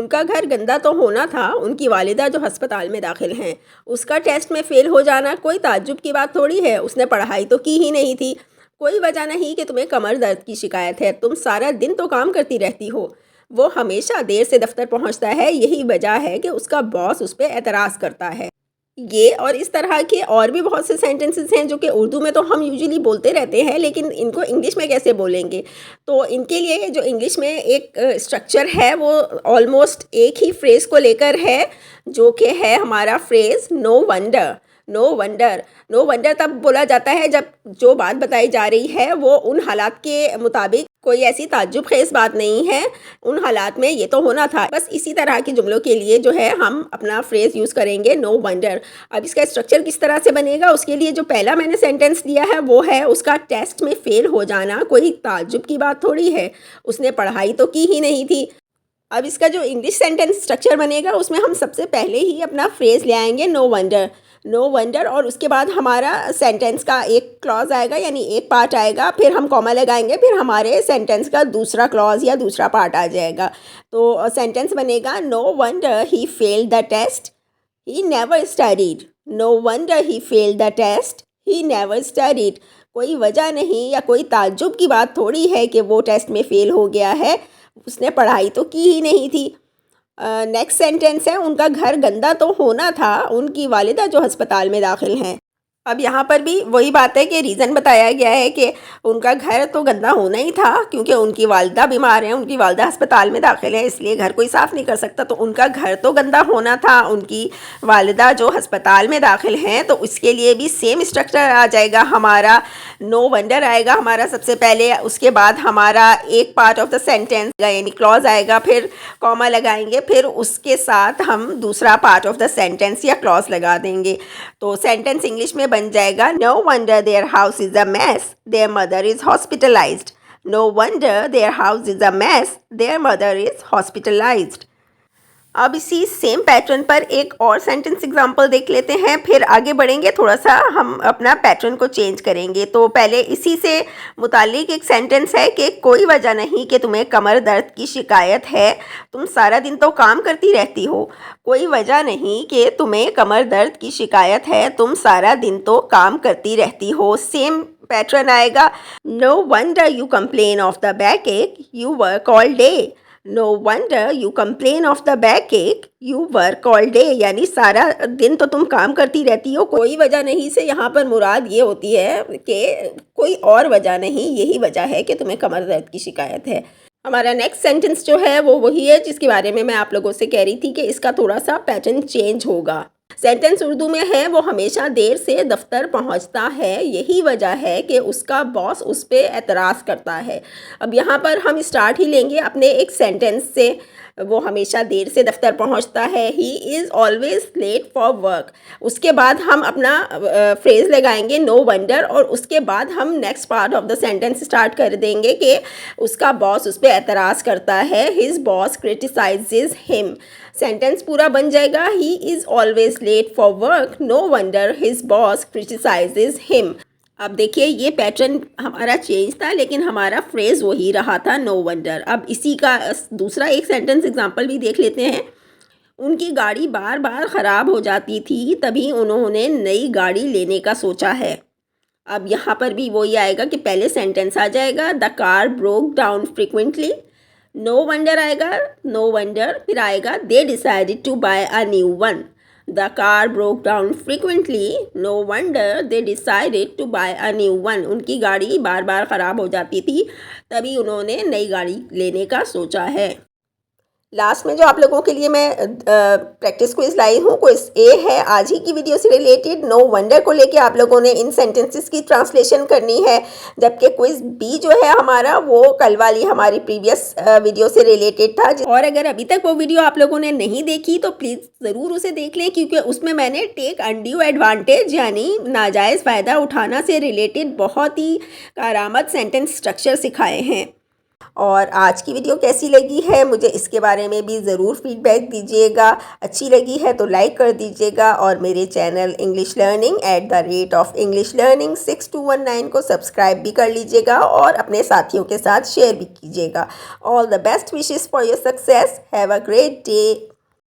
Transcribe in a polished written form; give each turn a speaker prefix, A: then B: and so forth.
A: उनका घर गंदा तो होना था, उनकी वालिदा जो अस्पताल में दाखिल हैं। उसका टेस्ट में फ़ेल हो जाना कोई ताज्जुब की बात थोड़ी है, उसने पढ़ाई तो की ही नहीं थी। कोई वजह नहीं कि तुम्हें कमर दर्द की शिकायत है, तुम सारा दिन तो काम करती रहती हो। वो हमेशा देर से दफ्तर पहुंचता है, यही वजह है कि उसका बॉस उस पर एतराज़ करता है। ये और इस तरह के और भी बहुत से सेंटेंसेस हैं जो कि उर्दू में तो हम यूजुअली बोलते रहते हैं, लेकिन इनको इंग्लिश में कैसे बोलेंगे। तो इनके लिए जो इंग्लिश में एक स्ट्रक्चर है वो ऑलमोस्ट एक ही फ्रेज़ को लेकर है, जो कि है हमारा phrase no wonder. No wonder, no wonder तब बोला जाता है जब जो बात बताई जा रही है वो उन हालात के मुताबिक कोई ऐसी ताज्जुब खेज़ बात नहीं है, उन हालात में ये तो होना था। बस इसी तरह के जुमलों के लिए जो है हम अपना फ्रेज़ यूज़ करेंगे नो वंडर। अब इसका स्ट्रक्चर किस तरह से बनेगा, उसके लिए जो पहला मैंने सेंटेंस दिया है वो है उसका टेस्ट में फ़ेल हो जाना कोई ताज्जुब की बात थोड़ी है, उसने पढ़ाई तो की ही नहीं थी। अब इसका जो इंग्लिश सेंटेंस स्ट्रक्चर बनेगा उसमें हम सबसे पहले ही अपना फ्रेज़ ले आएंगे नो वंडर। नो वंडर और उसके बाद हमारा सेंटेंस का एक क्लॉज आएगा, यानी एक पार्ट आएगा, फिर हम कॉमा लगाएंगे, फिर हमारे सेंटेंस का दूसरा क्लॉज या दूसरा पार्ट आ जाएगा। तो सेंटेंस बनेगा no wonder he failed the test, he never studied. No wonder he failed the test, he never studied. कोई वजह नहीं या कोई ताज्जुब की बात थोड़ी है कि वो टेस्ट में फ़ेल हो गया है, उसने पढ़ाई तो की ही नहीं थी। नेक्स्ट सेंटेंस है उनका घर गंदा तो होना था, उनकी वालिदा जो अस्पताल में दाखिल हैं। अब यहाँ पर भी वही बात है कि रीज़न बताया गया है कि उनका घर तो गंदा होना ही था, क्योंकि उनकी वालिदा बीमार हैं, उनकी वालिदा अस्पताल में दाखिल है, इसलिए घर कोई साफ़ नहीं कर सकता। तो उनका घर तो गंदा होना था, उनकी वालिदा जो अस्पताल में दाखिल हैं, तो उसके लिए भी सेम स्ट्रक्चर आ जाएगा। हमारा नो वंडर आएगा हमारा सबसे पहले, उसके बाद हमारा एक पार्ट ऑफ द सेंटेंस यानी क्लॉज आएगा, फिर कॉमा लगाएंगे, फिर उसके साथ हम दूसरा पार्ट ऑफ द सेंटेंस या क्लॉज लगा देंगे। तो सेंटेंस इंग्लिश में बन जाएगा no wonder their house is a mess, their mother is hospitalised. No wonder their house is a mess, their mother is hospitalised. अब इसी सेम पैटर्न पर एक और सेंटेंस एग्जांपल देख लेते हैं, फिर आगे बढ़ेंगे। थोड़ा सा हम अपना पैटर्न को चेंज करेंगे। तो पहले इसी से मुतालिक एक सेंटेंस है कि कोई वजह नहीं कि तुम्हें कमर दर्द की शिकायत है, तुम सारा दिन तो काम करती रहती हो। कोई वजह नहीं कि तुम्हें कमर दर्द की शिकायत है, तुम सारा दिन तो काम करती रहती हो। सेम पैटर्न आएगा no wonder you complain of the backache, you work all day. No wonder you complain of the backache, you work all day, यानी सारा दिन तो तुम काम करती रहती हो। कोई वजह नहीं से यहाँ पर मुराद ये होती है कि कोई और वजह नहीं, यही वजह है कि तुम्हें कमर दर्द की शिकायत है। हमारा नेक्स्ट सेंटेंस जो है वो वही है जिसके बारे में मैं आप लोगों से कह रही थी कि इसका थोड़ा सा पैटर्न चेंज होगा। सेंटेंस उर्दू में है वो हमेशा देर से दफ्तर पहुंचता है, यही वजह है कि उसका बॉस उस पर एतराज़ करता है। अब यहाँ पर हम स्टार्ट ही लेंगे अपने एक सेंटेंस से। वो हमेशा देर से दफ्तर पहुंचता है, he is always late for work. उसके बाद हम अपना फ्रेज़ लगाएंगे नो वंडर, और उसके बाद हम next part of the sentence start कर देंगे कि उसका बॉस उस पर एतराज़ करता है, his boss criticises him. Sentence पूरा बन जाएगा he is always late for work, no wonder his boss criticises him. अब देखिए ये पैटर्न हमारा चेंज था, लेकिन हमारा फ्रेज़ वही रहा था नो वंडर। अब इसी का दूसरा एक सेंटेंस एग्जांपल भी देख लेते हैं। उनकी गाड़ी बार बार ख़राब हो जाती थी, तभी उन्होंने नई गाड़ी लेने का सोचा है। अब यहाँ पर भी वही आएगा कि पहले सेंटेंस आ जाएगा the car broke down frequently, no wonder आएगा, नो वंडर, फिर आएगा they decided to buy a new one. The car broke down frequently, no wonder they decided to buy a new one. उनकी गाड़ी बार बार ख़राब हो जाती थी, तभी उन्होंने नई गाड़ी लेने का सोचा है। लास्ट में जो आप लोगों के लिए मैं प्रैक्टिस क्विज लाई हूँ, क्विज ए है आज ही की वीडियो से रिलेटेड। नो वंडर को लेके आप लोगों ने इन सेंटेंसेस की ट्रांसलेशन करनी है, जबकि क्विज बी जो है हमारा वो कल वाली हमारी प्रीवियस वीडियो से रिलेटेड था। और अगर अभी तक वो वीडियो आप लोगों ने नहीं देखी तो प्लीज़ ज़रूर उसे देख लें, क्योंकि उसमें मैंने टेक अनड्यू एडवांटेज यानी नाजायज़ फ़ायदा उठाना से रिलेटेड बहुत ही कारामद सेंटेंस स्ट्रक्चर सिखाए हैं। और आज की वीडियो कैसी लगी है मुझे इसके बारे में भी ज़रूर फीडबैक दीजिएगा। अच्छी लगी है तो लाइक कर दीजिएगा और मेरे channel English learning @English learning 6219 को सब्सक्राइब भी कर लीजिएगा और अपने साथियों के साथ शेयर भी कीजिएगा। All the best wishes for your success. Have a great day.